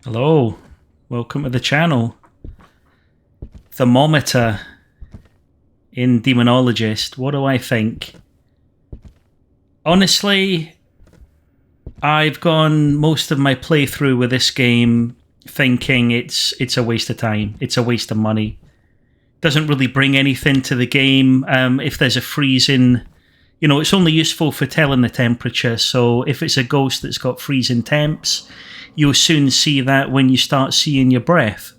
Hello, welcome to the channel. Thermometer in Demonologist. What do I think? Honestly, I've gone most of my playthrough with this game thinking it's a waste of time. It's a waste of money. Doesn't really bring anything to the game. If there's a freezing, it's only useful for telling the temperature. So if it's a ghost that's got freezing temps, you'll soon see that when you start seeing your breath.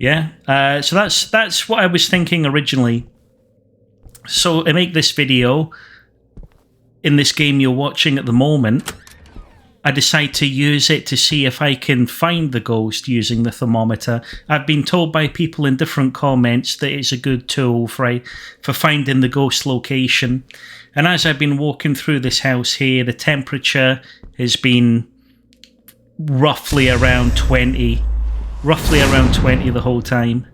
Yeah, so that's what I was thinking originally. So to make this video, in this game you're watching at the moment, I decide to use it to see if I can find the ghost using the thermometer. I've been told by people in different comments that it's a good tool for finding the ghost location. And as I've been walking through this house here, the temperature has been roughly around 20 the whole time.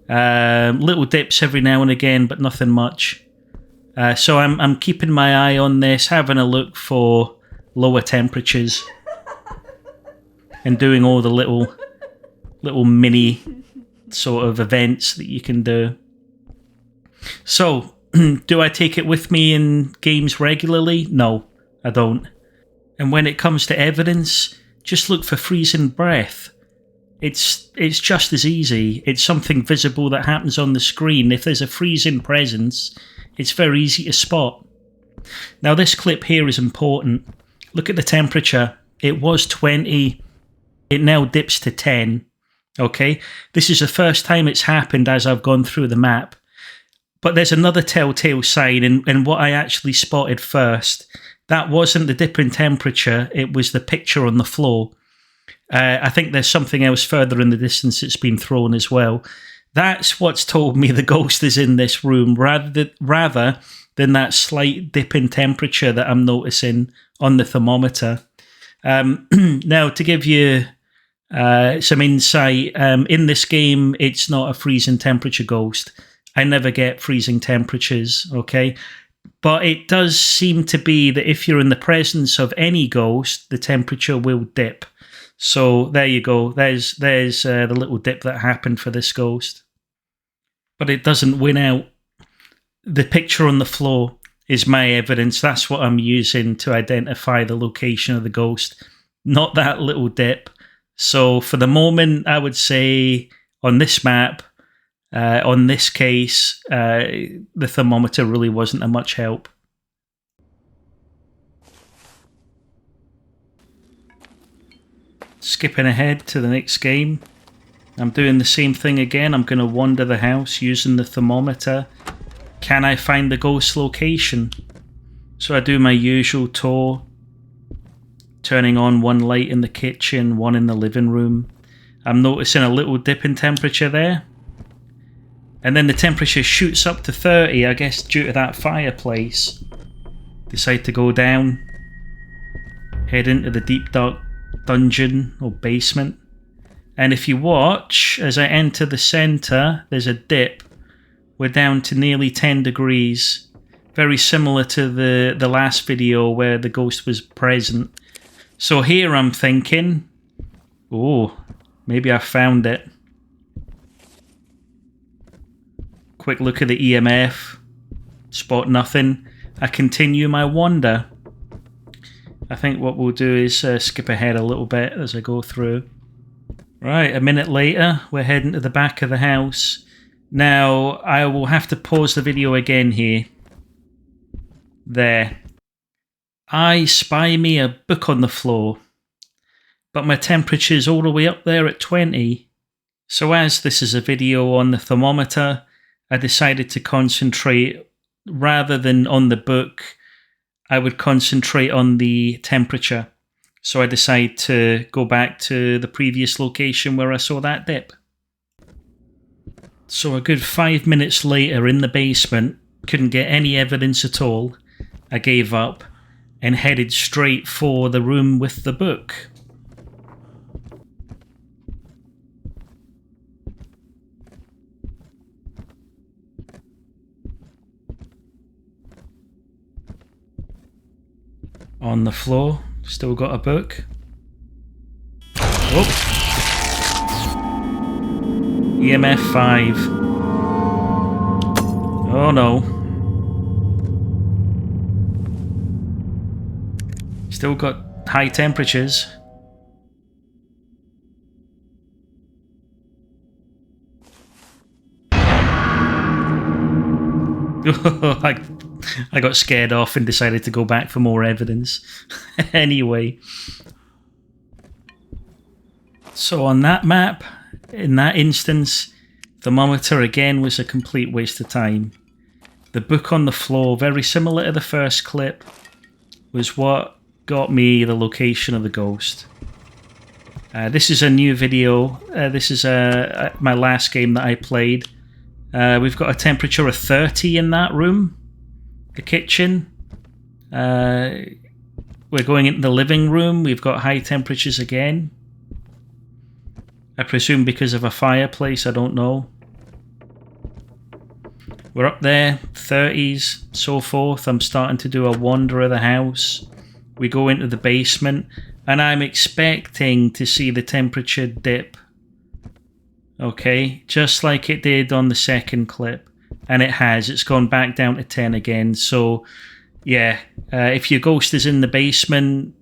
Little dips every now and again, but nothing much. So I'm keeping my eye on this, having a look for lower temperatures, and doing all the little mini sort of events that you can do. So, do I take it with me in games regularly? No, I don't. And when it comes to evidence, just look for freezing breath. It's just as easy. It's something visible that happens on the screen. If there's a freezing presence, it's very easy to spot. Now this clip here is important. Look at the temperature. It was 20. It now dips to 10. Okay? This is the first time it's happened as I've gone through the map. But there's another telltale sign, and what I actually spotted first. That wasn't the dip in temperature, it was the picture on the floor. I think there's something else further in the distance that's been thrown as well. That's what's told me the ghost is in this room, rather than that slight dip in temperature that I'm noticing on the thermometer. Now, to give you some insight, in this game, it's not a freezing temperature ghost. I never get freezing temperatures, okay? But it does seem to be that if you're in the presence of any ghost, the temperature will dip. So there you go. There's the little dip that happened for this ghost. But it doesn't win out. The picture on the floor is my evidence. That's what I'm using to identify the location of the ghost, not that little dip. So for the moment, I would say on this map, on this case, the thermometer really wasn't of much help. Skipping ahead to the next game. I'm doing the same thing again. I'm going to wander the house using the thermometer. Can I find the ghost location? So I do my usual tour, turning on one light in the kitchen, one in the living room. I'm noticing a little dip in temperature there. And then the temperature shoots up to 30, I guess due to that fireplace. Decide to go down. Head into the deep dark dungeon or basement. And if you watch, as I enter the centre, there's a dip. We're down to nearly 10 degrees. Very similar to the last video where the ghost was present. So here I'm thinking, oh, maybe I found it. Quick look at the EMF, spot nothing. I continue my wander. I think what we'll do is skip ahead a little bit as I go through. Right, a minute later, we're heading to the back of the house. Now, I will have to pause the video again here. There. I spy me a book on the floor, but my temperature's all the way up there at 20. So as this is a video on the thermometer, I decided to concentrate, rather than on the book, I would concentrate on the temperature. So I decide to go back to the previous location where I saw that dip. So a good 5 minutes later in the basement, couldn't get any evidence at all. I gave up and headed straight for the room with the book. On the floor, still got a book. Oh! EMF 5. Oh no. Still got high temperatures. I got scared off and decided to go back for more evidence. Anyway. So on that map, in that instance, Thermometer again was a complete waste of time. The book on the floor, very similar to the first clip, was what got me the location of the ghost. This is a new video. This is my last game that I played. We've got a temperature of 30 in that room, the kitchen. We're going into the living room. We've got high temperatures again. I presume because of a fireplace, I don't know. We're up there, 30s, so forth. I'm starting to do a wander of the house. We go into the basement, and I'm expecting to see the temperature dip. Okay, just like it did on the second clip. And it has. It's gone back down to 10 again. So, yeah, if your ghost is in the basement,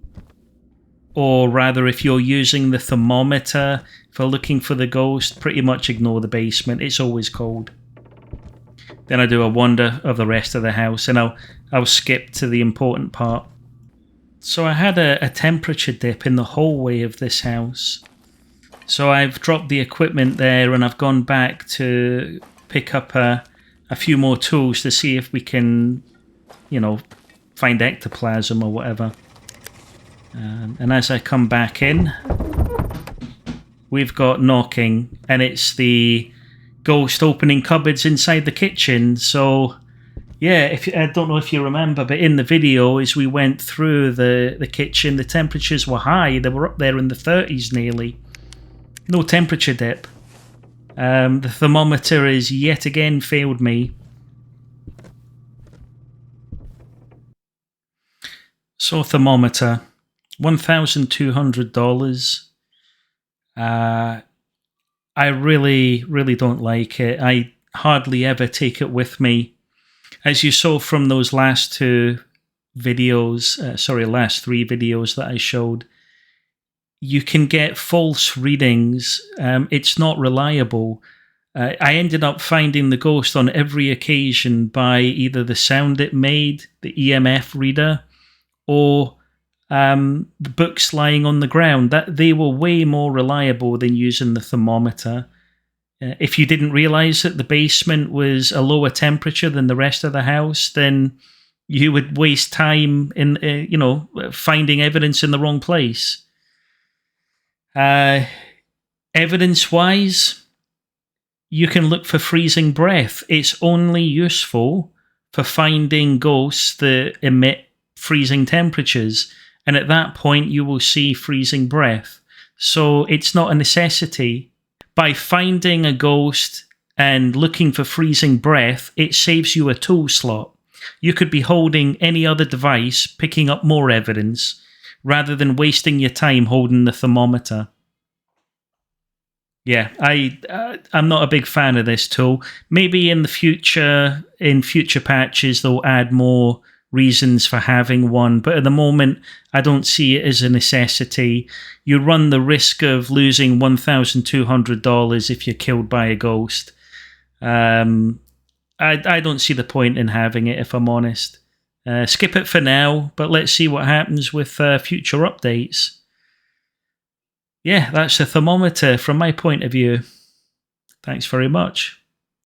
or rather if you're using the thermometer for looking for the ghost, pretty much ignore the basement. It's always cold. Then I do a wander of the rest of the house, and I'll skip to the important part. So I had a temperature dip in the hallway of this house. So I've dropped the equipment there, and I've gone back to pick up a few more tools to see if we can, find ectoplasm or whatever. And as I come back in, we've got knocking, and it's the ghost opening cupboards inside the kitchen. So, yeah, I don't know if you remember, but in the video, as we went through the kitchen, the temperatures were high. They were up there in the 30s nearly. No temperature dip. The thermometer has yet again failed me. So, thermometer, $1,200. I really, really don't like it. I hardly ever take it with me. As you saw from those last three videos that I showed, you can get false readings. It's not reliable. I ended up finding the ghost on every occasion by either the sound it made, the EMF reader, or the books lying on the ground. That they were way more reliable than using the thermometer. If you didn't realize that the basement was a lower temperature than the rest of the house, then you would waste time in finding evidence in the wrong place. Evidence-wise, you can look for freezing breath. It's only useful for finding ghosts that emit freezing temperatures. And at that point, you will see freezing breath. So it's not a necessity. By finding a ghost and looking for freezing breath, it saves you a tool slot. You could be holding any other device, picking up more evidence, rather than wasting your time holding the thermometer. Yeah, I'm not a big fan of this tool. Maybe in future patches, they'll add more reasons for having one, but at the moment I don't see it as a necessity. You run the risk of losing $1,200 if you're killed by a ghost. I don't see the point in having it, if I'm honest. Skip it for now, but let's see what happens with future updates. Yeah, that's the thermometer from my point of view. Thanks very much.